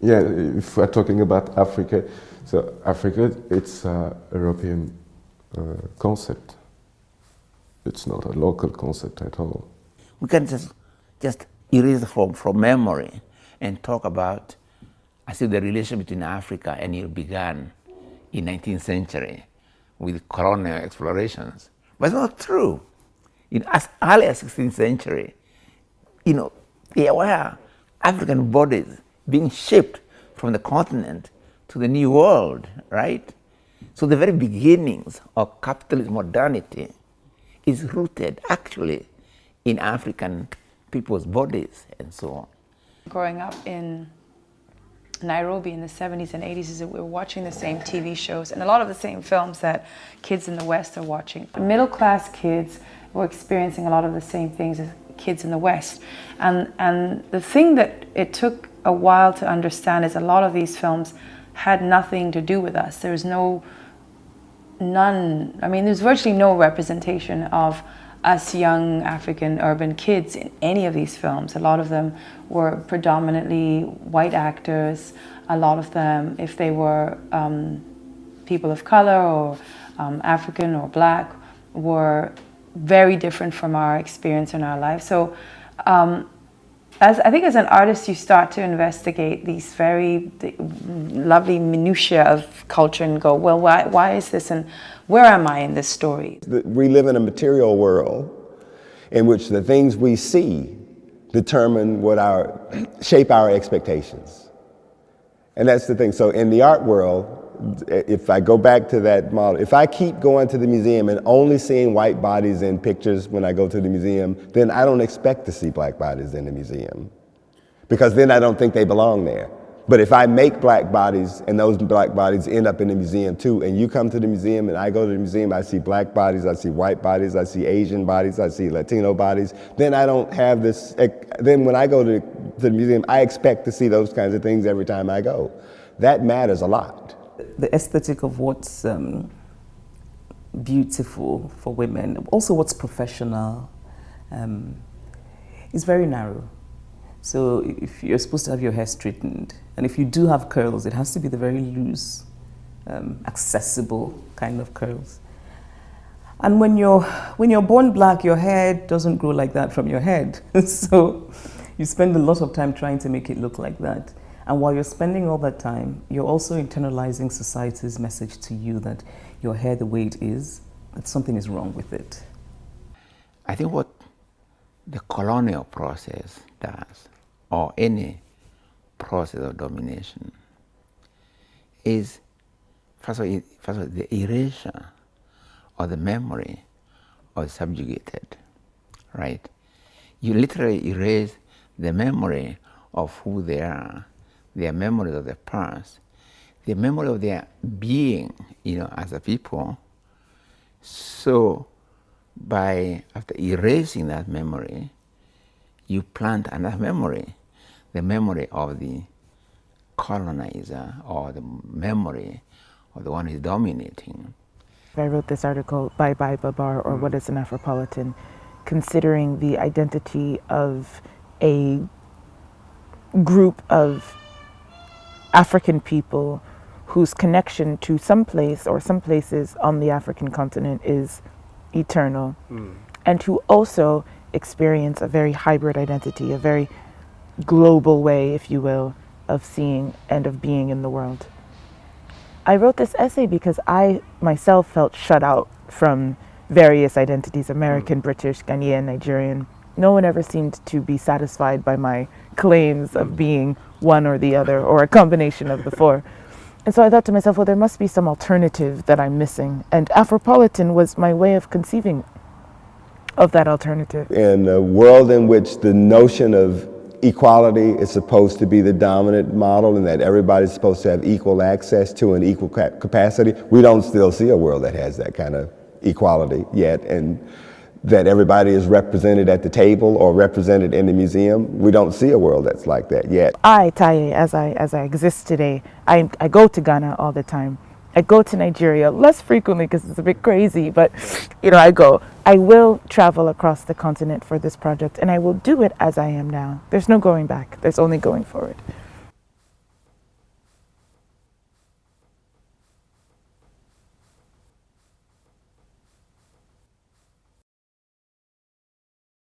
Yeah, if we're talking about Africa, so Africa, it's a European concept. It's not a local concept at all. We can just erase from memory and talk about, I see the relation between Africa and Europe began in 19th century with colonial explorations. But it's not true. In as early as 16th century, there were African bodies being shipped from the continent to the New World, right? So the very beginnings of capitalist modernity is rooted actually in African people's bodies and so on. Growing up in Nairobi in the 70s and 80s is that we were watching the same TV shows and a lot of the same films that kids in the West are watching. Middle-class kids were experiencing a lot of the same things as kids in the West. And the thing that it took a while to understand is a lot of these films had nothing to do with us. There's there's virtually no representation of us young African urban kids in any of these films. A lot of them were predominantly white actors. A lot of them, if they were people of color or African or black, were very different from our experience in our lives. So I think as an artist, you start to investigate these very lovely minutiae of culture and go, well, why is this and where am I in this story? We live in a material world in which the things we see determine shape our expectations. And that's the thing. So in the art world, if I go back to that model, if I keep going to the museum and only seeing white bodies in pictures when I go to the museum, then I don't expect to see black bodies in the museum, because then I don't think they belong there. But if I make black bodies and those black bodies end up in the museum too, and you come to the museum and I go to the museum, I see black bodies, I see white bodies, I see Asian bodies, I see Latino bodies, then I don't have this, then when I go to the museum, I expect to see those kinds of things every time I go. That matters a lot. The aesthetic of what's beautiful for women, also what's professional, is very narrow. So if you're supposed to have your hair straightened, and if you do have curls, it has to be the very loose, accessible kind of curls. And when you're born black, your hair doesn't grow like that from your head. So you spend a lot of time trying to make it look like that. And while you're spending all that time, you're also internalizing society's message to you that your hair the way it is, that something is wrong with it. I think what the colonial process does, or any process of domination, is first of all the erasure of the memory of the subjugated, right? You literally erase the memory of who they are, their memories of the past, the memory of their being, as a people. So after erasing that memory, you plant another memory, the memory of the colonizer, or the memory of the one who's dominating. I wrote this article, Bye Bye Babar, or What is an Afropolitan, considering the identity of a group of African people whose connection to some place or some places on the African continent is eternal, and who also experience a very hybrid identity, a very global way, if you will, of seeing and of being in the world. I wrote this essay because I myself felt shut out from various identities, American, British, Ghanaian, Nigerian. No one ever seemed to be satisfied by my claims of being one or the other, or a combination of the four. And so I thought to myself, well, there must be some alternative that I'm missing. And Afropolitan was my way of conceiving of that alternative. In a world in which the notion of equality is supposed to be the dominant model and that everybody's supposed to have equal access to an equal capacity, we don't still see a world that has that kind of equality yet, and that everybody is represented at the table or represented in the museum. We don't see a world that's like that yet. I, Taye, as I exist today, I go to Ghana all the time. I go to Nigeria less frequently because it's a bit crazy, but I go. I will travel across the continent for this project, and I will do it as I am now. There's no going back. There's only going forward.